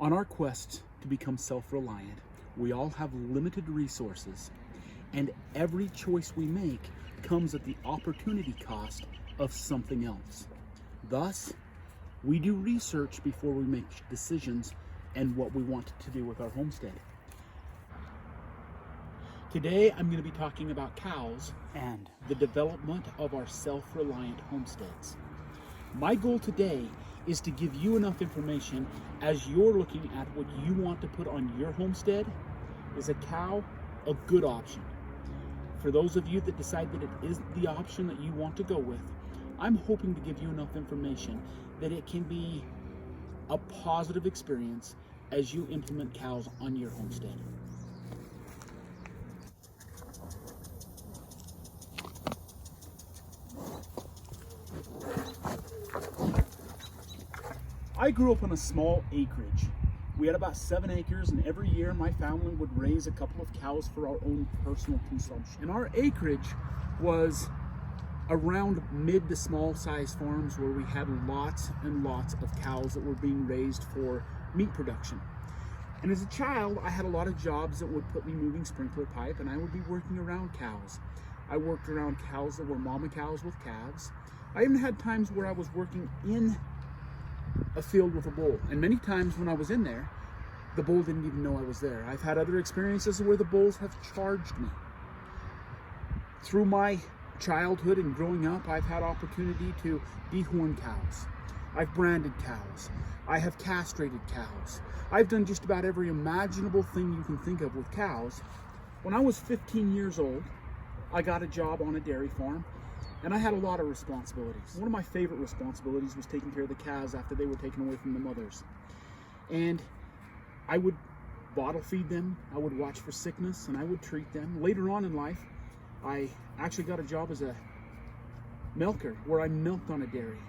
On our quest to become self-reliant, we all have limited resources, and every choice we make comes at the opportunity cost of something else. Thus, we do research before we make decisions and what we want to do with our homestead. Today, I'm going to be talking about cows and the development of our self-reliant homesteads. My goal today is to give you enough information as you're looking at what you want to put on your homestead. Is a cow a good option? For those of you that decide that it is the option that you want to go with, I'm hoping to give you enough information that it can be a positive experience as you implement cows on your homestead. I grew up on a small acreage. We had about 7 acres, and every year my family would raise a couple of cows for our own personal consumption. And our acreage was around mid to small size farms where we had lots and lots of cows that were being raised for meat production. And as a child, I had a lot of jobs that would put me moving sprinkler pipe, and I would be working around cows. I worked around cows that were mama cows with calves. I even had times where I was working in a field with a bull, and many times when I was in there, the bull didn't even know I was there. I've had other experiences where the bulls have charged me. Through my childhood and growing up, I've had opportunity to dehorn cows. I've branded cows. I have castrated cows. I've done just about every imaginable thing you can think of with cows. When I was 15 years old, I got a job on a dairy farm, and I had a lot of responsibilities. One of my favorite responsibilities was taking care of the calves after they were taken away from the mothers. And I would bottle feed them, I would watch for sickness, and I would treat them. Later on in life, I actually got a job as a milker, where I milked on a dairy,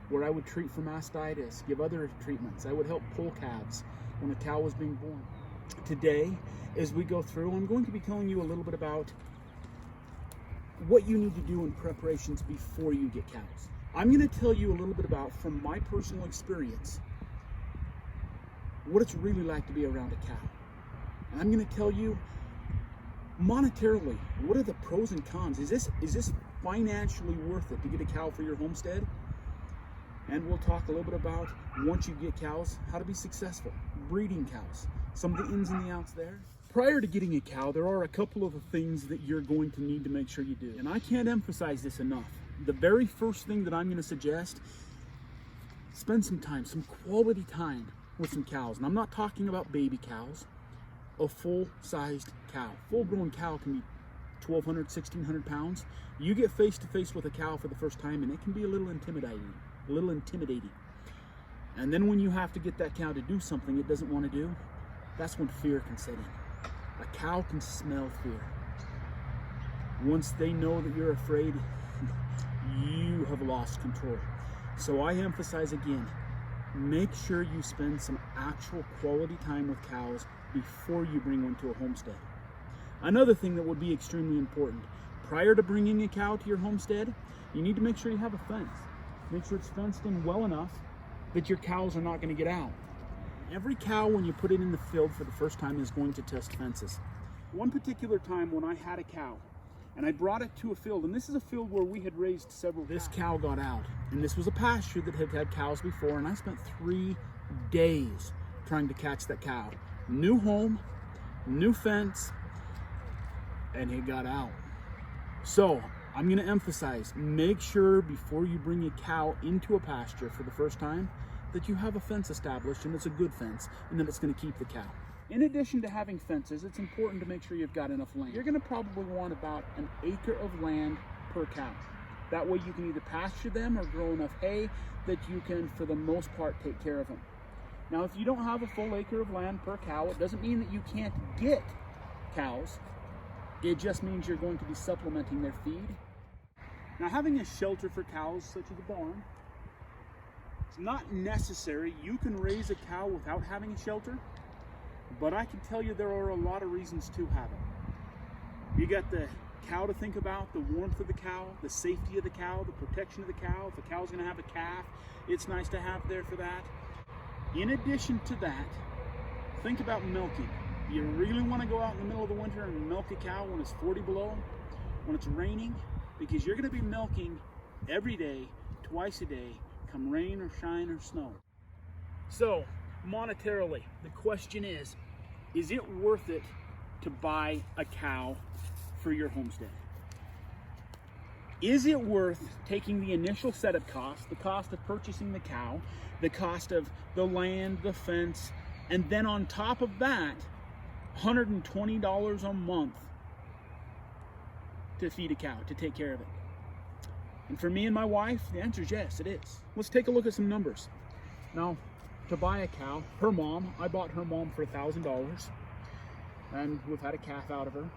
where I would treat for mastitis, give other treatments. I would help pull calves when a cow was being born. Today, as we go through, I'm going to be telling you a little bit about what you need to do in preparations before you get cows. I'm going to tell you a little bit about, from my personal experience, what it's really like to be around a cow. And I'm going to tell you monetarily, what are the pros and cons? Is this financially worth it to get a cow for your homestead? And we'll talk a little bit about, once you get cows, how to be successful breeding cows, some of the ins and the outs there. Prior to getting a cow, there are a couple of things that you're going to need to make sure you do. And I can't emphasize this enough. The very first thing that I'm going to suggest, spend some time, some quality time with some cows. And I'm not talking about baby cows. A full-sized cow. Full-grown cow can be 1,200, 1,600 pounds. You get face-to-face with a cow for the first time, and it can be a little intimidating. And then when you have to get that cow to do something it doesn't want to do, that's when fear can set in. A cow can smell fear. Once they know that you're afraid, you have lost control. So I emphasize again, make sure you spend some actual quality time with cows before you bring one to a homestead. Another thing that would be extremely important, prior to bringing a cow to your homestead, you need to make sure you have a fence. Make sure it's fenced in well enough that your cows are not going to get out. Every cow, when you put it in the field for the first time, is going to test fences. One particular time when I had a cow, and I brought it to a field, and this is a field where we had raised several cows. This cow got out, and this was a pasture that had had cows before, and I spent 3 days trying to catch that cow. New home, new fence, and it got out. So I'm going to emphasize, make sure before you bring a cow into a pasture for the first time that you have a fence established, and it's a good fence, and that it's going to keep the cow. In addition to having fences, it's important to make sure you've got enough land. You're going to probably want about an acre of land per cow. That way you can either pasture them or grow enough hay that you can, for the most part, take care of them. Now, if you don't have a full acre of land per cow, it doesn't mean that you can't get cows. It just means you're going to be supplementing their feed. Now, having a shelter for cows, such as a barn, it's not necessary. You can raise a cow without having a shelter, but I can tell you there are a lot of reasons to have it. You got the cow to think about, the warmth of the cow, the safety of the cow, the protection of the cow. If a cow's going to have a calf, it's nice to have there for that. In addition to that, think about milking. You really want to go out in the middle of the winter and milk a cow when it's 40 below, when it's raining, because you're going to be milking every day, twice a day, come rain or shine or snow. So, monetarily, the question is it worth it to buy a cow for your homestead? Is it worth taking the initial setup cost, the cost of purchasing the cow, the cost of the land, the fence, and then on top of that, $120 a month to feed a cow, to take care of it? And for me and my wife, the answer is yes, it is. Let's take a look at some numbers. Now, to buy a cow, her mom, I bought her mom for $1,000, and we've had a calf out of her.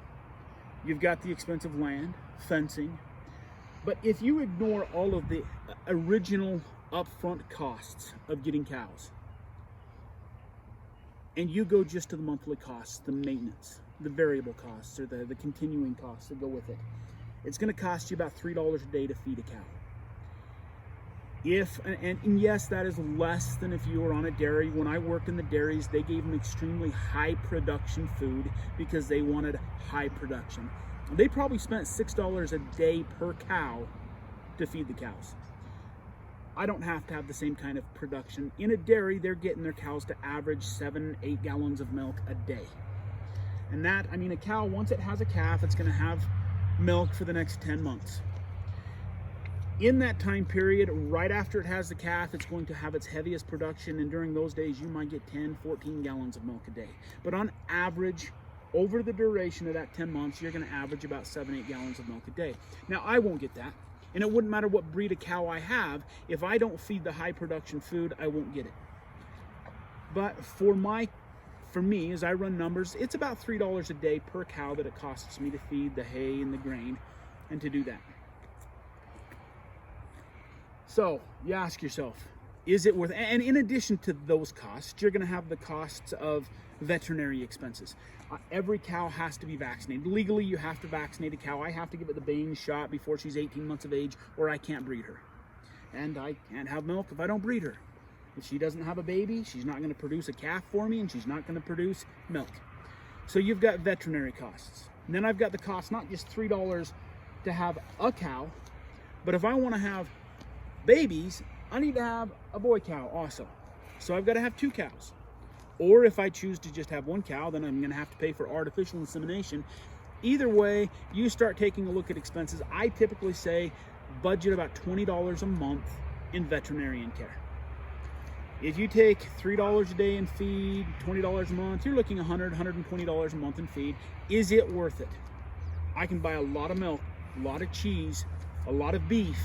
You've got the expensive land, fencing, but if you ignore all of the original upfront costs of getting cows, and you go just to the monthly costs, the maintenance, the variable costs, or the continuing costs that go with it, it's going to cost you about $3 a day to feed a cow. And yes, that is less than if you were on a dairy. When I worked in the dairies, they gave them extremely high production food because they wanted high production. They probably spent $6 a day per cow to feed the cows. I don't have to have the same kind of production. In a dairy, they're getting their cows to average 7-8 gallons of milk a day. And that, I mean, a cow, once it has a calf, it's going to have milk for the next 10 months. In that time period, right after it has the calf, it's going to have its heaviest production, and during those days, you might get 10-14 gallons of milk a day. But on average, over the duration of that 10 months, you're going to average about 7-8 gallons of milk a day. Now, I won't get that, and it wouldn't matter what breed of cow I have. If I don't feed the high production food, I won't get it. But for me, as I run numbers, it's about $3 a day per cow that it costs me to feed the hay and the grain, and to do that. So you ask yourself, is it worth it? And in addition to those costs, you're going to have the costs of veterinary expenses. Every cow has to be vaccinated. Legally, you have to vaccinate a cow. I have to give it the Bain shot before she's 18 months of age, or I can't breed her. And I can't have milk if I don't breed her. If she doesn't have a baby, she's not going to produce a calf for me, and she's not going to produce milk. So you've got veterinary costs. And then I've got the cost, not just $3 to have a cow, but if I want to have babies, I need to have a boy cow also. So I've got to have 2 cows. Or if I choose to just have 1 cow, then I'm going to have to pay for artificial insemination. Either way, you start taking a look at expenses. I typically say budget about $20 a month in veterinarian care. If you take $3 a day in feed, $20 a month, you're looking $100, $120 a month in feed. Is it worth it? I can buy a lot of milk, a lot of cheese, a lot of beef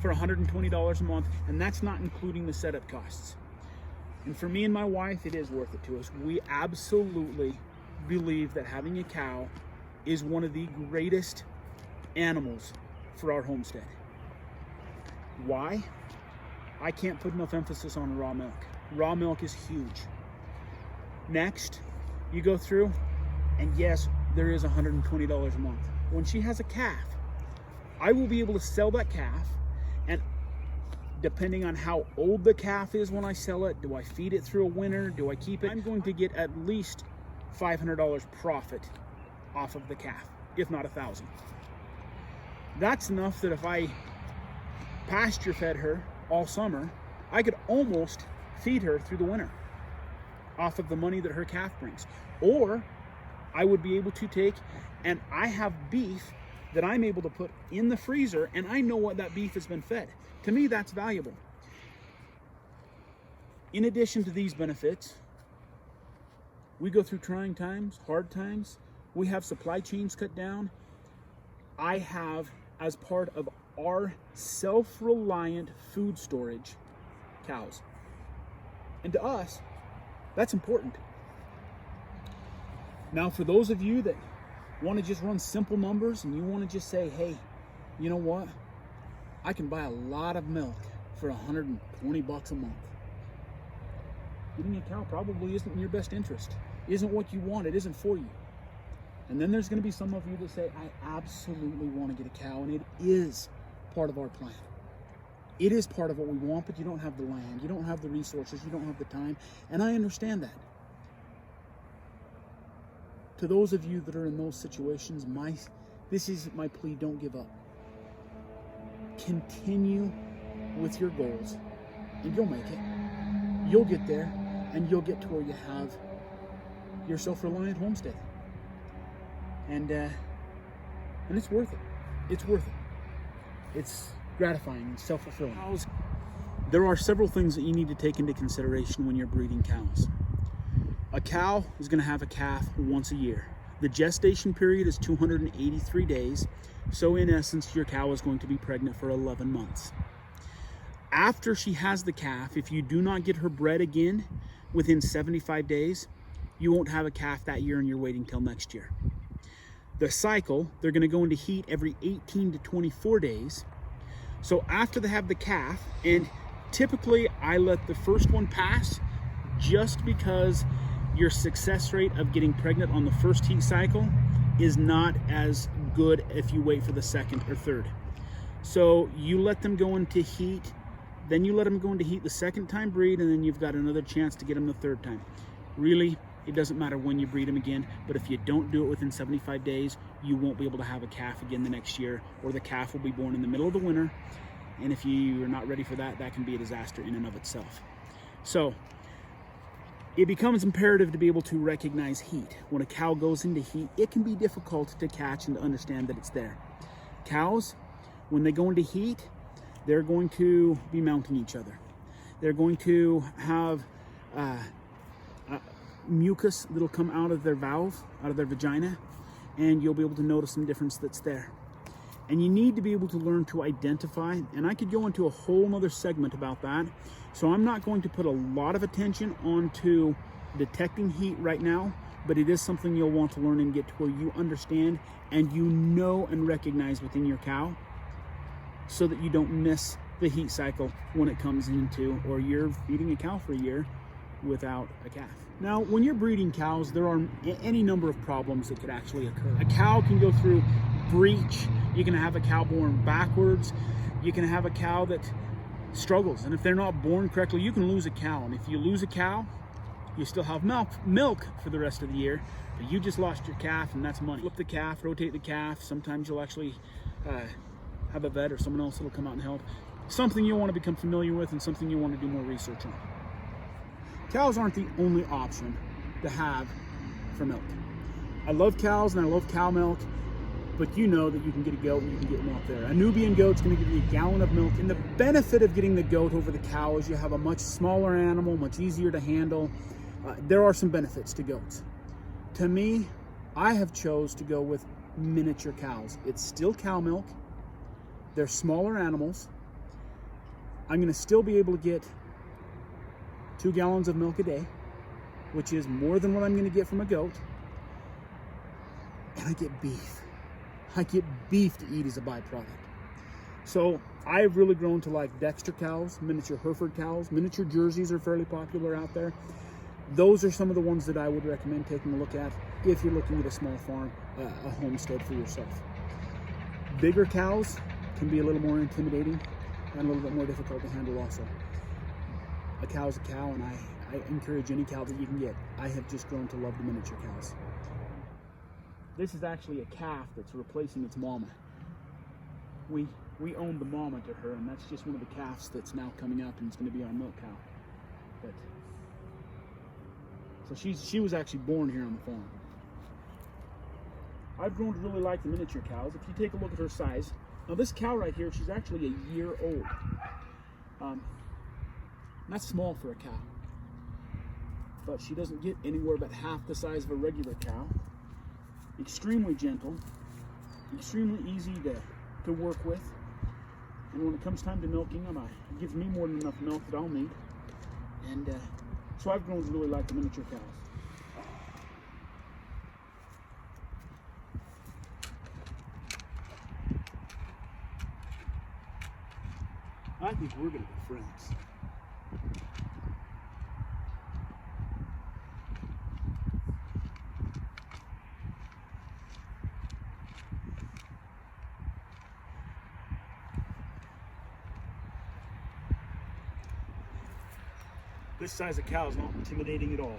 for $120 a month, and that's not including the setup costs. And for me and my wife, it is worth it to us. We absolutely believe that having a cow is one of the greatest animals for our homestead. Why? I can't put enough emphasis on raw milk. Raw milk is huge. Next, you go through, and yes, there is $120 a month. When she has a calf, I will be able to sell that calf, and depending on how old the calf is when I sell it, do I feed it through a winter, do I keep it, I'm going to get at least $500 profit off of the calf, if not $1,000. That's enough that if I pasture fed her all summer, I could almost feed her through the winter off of the money that her calf brings. Or I would be able to take, and I have beef that I'm able to put in the freezer, and I know what that beef has been fed. To me, that's valuable. In addition to these benefits, we go through trying times, hard times. We have supply chains cut down. I have, as part of our self-reliant food storage, cows. And to us, that's important. Now, for those of you that want to just run simple numbers and you want to just say, hey, you know what? I can buy a lot of milk for $120 a month. Getting a cow probably isn't in your best interest. Isn't what you want. It isn't for you. And then there's going to be some of you that say, I absolutely want to get a cow, and it is part of our plan. It is part of what we want, but you don't have the land, you don't have the resources, you don't have the time, and I understand that. to those of you that are in those situations, this is my plea: don't give up. Continue with your goals, and you'll make it. You'll get there, and you'll get to where you have your self-reliant homestead. And it's worth it. It's worth it. It's gratifying and self-fulfilling. There are several things that you need to take into consideration when you're breeding cows. A cow is going to have a calf once a year. The gestation period is 283 days, so in essence, your cow is going to be pregnant for 11 months. After she has the calf, if you do not get her bred again within 75 days, you won't have a calf that year and you're waiting till next year. The cycle, they're going to go into heat every 18 to 24 days. So after they have the calf, and typically I let the first one pass just because your success rate of getting pregnant on the first heat cycle is not as good if you wait for the second or third. So you let them go into heat, then you let them go into heat the second time breed, and then you've got another chance to get them the third time. Really, it doesn't matter when you breed them again, but if you don't do it within 75 days, you won't be able to have a calf again the next year, or the calf will be born in the middle of the winter. And if you're not ready for that, that can be a disaster in and of itself. So it becomes imperative to be able to recognize heat. When a cow goes into heat, it can be difficult to catch and to understand that it's there. Cows, when they go into heat, they're going to be mounting each other. They're going to have mucus that'll come out of their valve, out of their vagina, and you'll be able to notice some difference that's there. And you need to be able to learn to identify, and I could go into a whole nother segment about that, so I'm not going to put a lot of attention onto detecting heat right now, but it is something you'll want to learn and get to where you understand and you know and recognize within your cow, so that you don't miss the heat cycle when it comes into, or you're feeding a cow for a year without a calf. Now, when you're breeding cows, there are any number of problems that could actually occur. A cow can go through breech. You can have a cow born backwards. You can have a cow that struggles, and if they're not born correctly, you can lose a cow. And if you lose a cow, you still have milk for the rest of the year, but you just lost your calf, and that's money. Flip the calf, rotate the calf. Sometimes you'll actually have a vet or someone else that'll come out and help. Something you'll want to become familiar with, and something you want to do more research on. Cows aren't the only option to have for milk. I love cows and I love cow milk, but you know that you can get a goat and you can get milk there. A Nubian goat's going to give you a gallon of milk, and the benefit of getting the goat over the cow is you have a much smaller animal, much easier to handle. There are some benefits to goats. To me, I have chose to go with miniature cows. It's still cow milk. They're smaller animals. I'm going to still be able to get 2 gallons of milk a day, which is more than what I'm going to get from a goat. And I get beef. I get beef to eat as a byproduct. So I've really grown to like Dexter cows, miniature Hereford cows. Miniature Jerseys are fairly popular out there. Those are some of the ones that I would recommend taking a look at if you're looking at a small farm, a homestead for yourself. Bigger cows can be a little more intimidating and a little bit more difficult to handle also. A cow's a cow, and I encourage any cow that you can get. I have just grown to love the miniature cows. This is actually a calf that's replacing its mama. We owned the mama to her, and that's just one of the calves that's now coming up, and it's going to be our milk cow. But so she was actually born here on the farm. I've grown to really like the miniature cows. If you take a look at her size, now this cow right here, she's actually a year old. That's small for a cow, but she doesn't get anywhere but half the size of a regular cow. Extremely gentle, extremely easy to work with, and when it comes time to milking them, it gives me more than enough milk that I'll need, and so I've grown to really like the miniature cows. I think we're going to be friends. This size of cow is not intimidating at all.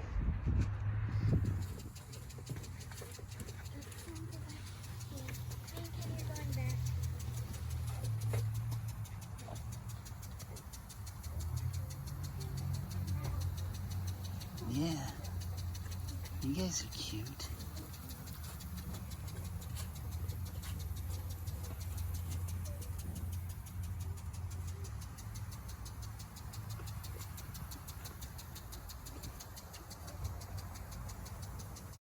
You guys are cute.